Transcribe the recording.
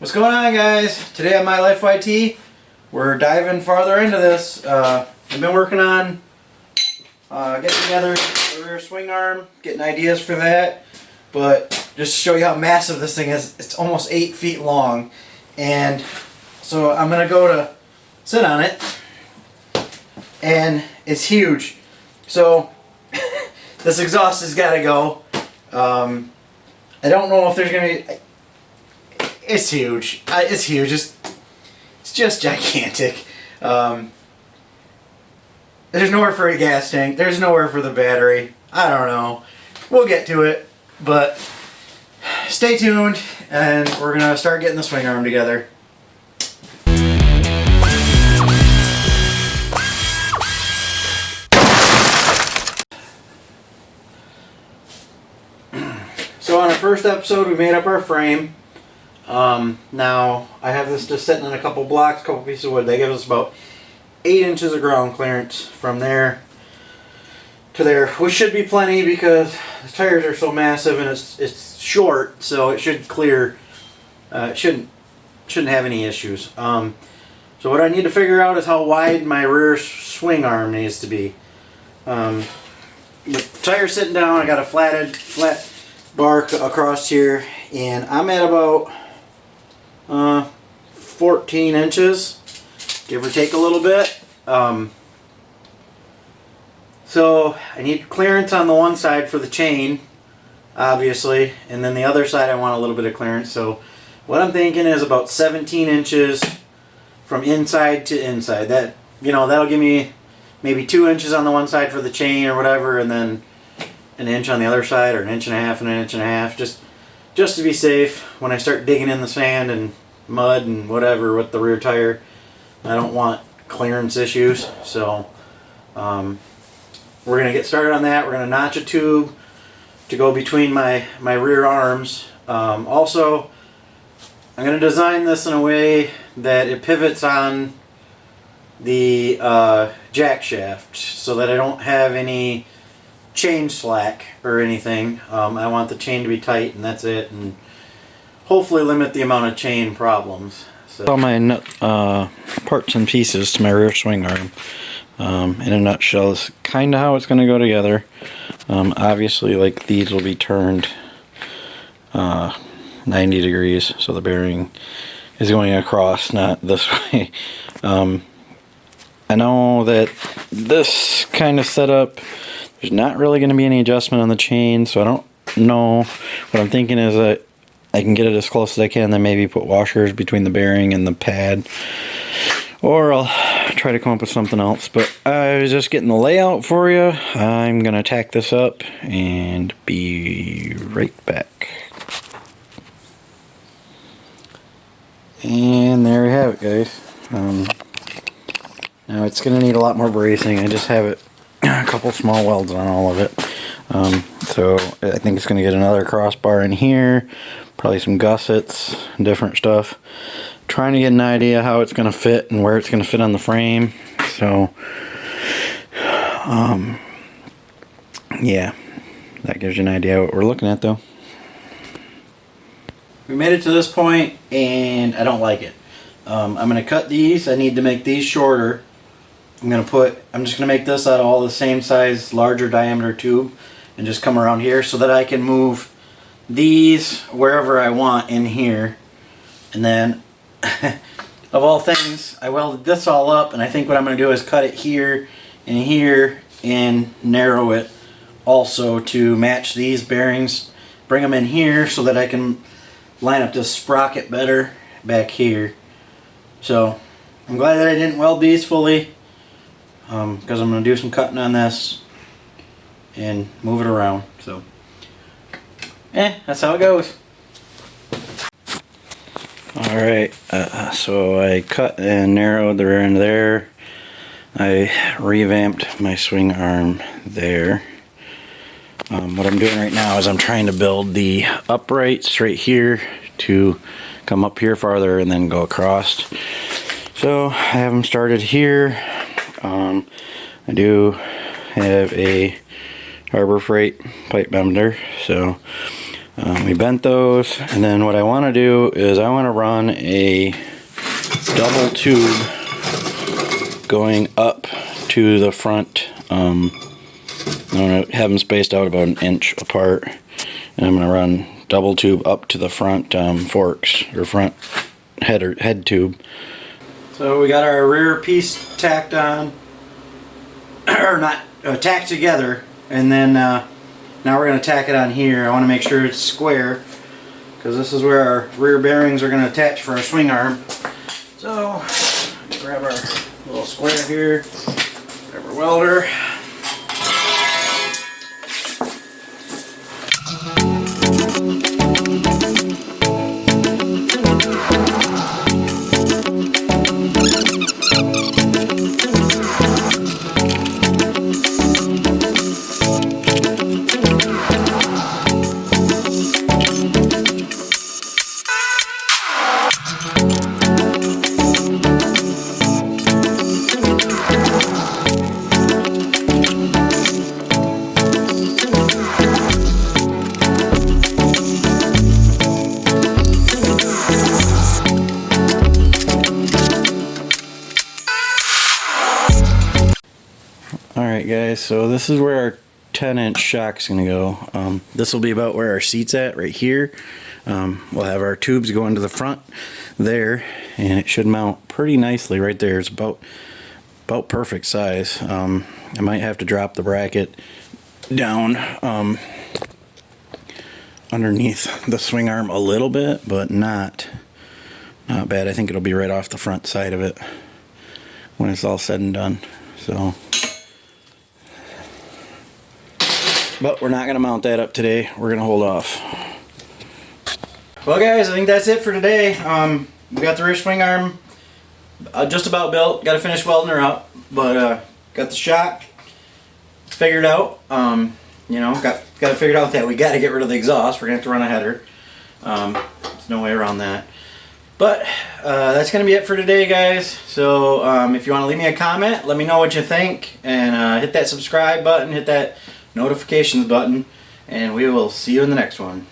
What's going on, guys? Today on my Lifeyt, we're diving farther into this. I've been working on getting together the rear swing arm, getting ideas for that. But just to show you how massive this thing is, it's almost 8 feet long. And so I'm going to go to sit on it, and it's huge. So this exhaust has got to go. I don't know if there's going to be... It's huge. It's huge. It's just gigantic. There's nowhere for a gas tank. There's nowhere for the battery. I don't know. We'll get to it, but stay tuned, and we're gonna start getting the swing arm together. So on our first episode, we made up our frame. Now I have this just sitting in a couple blocks, couple pieces of wood. They give us about 8 inches of ground clearance from there to there, which should be plenty because the tires are so massive and it's short, so it should clear. It shouldn't have any issues. So what I need to figure out is how wide my rear swing arm needs to be. The tire's sitting down. I got a flat bar across here, and I'm at about 14 inches, give or take a little bit. So I need clearance on the one side for the chain, obviously, and then the other side I want a little bit of clearance. So what I'm thinking is about 17 inches from inside to inside. That, you know, that'll give me maybe 2 inches on the one side for the chain or whatever, and then an inch on the other side, or an inch and a half and an inch and a half, just to be safe when I start digging in the sand and mud and whatever with the rear tire. I don't want clearance issues, so we're gonna get started on that. We're gonna notch a tube to go between my rear arms. Also, I'm gonna design this in a way that it pivots on the jack shaft so that I don't have any chain slack or anything. I want the chain to be tight, and that's it, and hopefully limit the amount of chain problems. So all my parts and pieces to my rear swing arm. In a nutshell, is kind of how it's going to go together. Obviously, like, these will be turned 90 degrees, so the bearing is going across, not this way. I know that this kind of setup, there's not really going to be any adjustment on the chain, so I don't know. What I'm thinking is that I can get it as close as I can, then maybe put washers between the bearing and the pad, or I'll try to come up with something else. But I was just getting the layout for you. I'm going to tack this up and be right back. And there we have it, guys. Now it's going to need a lot more bracing. I just have it a couple small welds on all of it. So I think it's going to get another crossbar in here, probably some gussets, different stuff. Trying to get an idea how it's going to fit and where it's going to fit on the frame. So yeah, that gives you an idea what we're looking at, though. We made it to this point and I don't like it. I'm going to cut these. I need to make these shorter. I'm just going to make this out of all the same size, larger diameter tube, and just come around here so that I can move these wherever I want in here. And then, of all things, I welded this all up, and I think what I'm going to do is cut it here and narrow it also to match these bearings. Bring them in here so that I can line up this sprocket better back here. So, I'm glad that I didn't weld these fully, because I'm going to do some cutting on this and move it around. So, that's how it goes. Alright, so I cut and narrowed the rear end there. I revamped my swing arm there. What I'm doing right now is I'm trying to build the uprights right here to come up here farther and then go across. So I have them started here. I do have a Harbor Freight pipe bender, so We bent those, and then what I want to do is I want to run a double tube going up to the front. I'm going to have them spaced out about 1 inch apart, and I'm going to run double tube up to the front forks, or front head tube. So we got our rear piece tacked on, or not tacked together, and then now we're going to tack it on here. I want to make sure it's square, because this is where our rear bearings are going to attach for our swing arm. So grab our little square here, grab our welder. Alright guys, so this is where our 10-inch shock's going to go. This will be about where our seat's at, right here. We'll have our tubes going to the front there, and it should mount pretty nicely right there. It's about perfect size. I might have to drop the bracket down underneath the swing arm a little bit, but not bad. I think it'll be right off the front side of it when it's all said and done. So, but we're not going to mount that up today. We're going to hold off. Well guys, I think that's it for today. We got the rear swing arm just about built. Got to finish welding her up, but got the shock figured out. You know, got to figure out that we got to get rid of the exhaust. We're going to have to run a header. There's no way around that. But that's going to be it for today, guys. So if you want to leave me a comment, let me know what you think, and hit that subscribe button, hit that notifications button, and we will see you in the next one.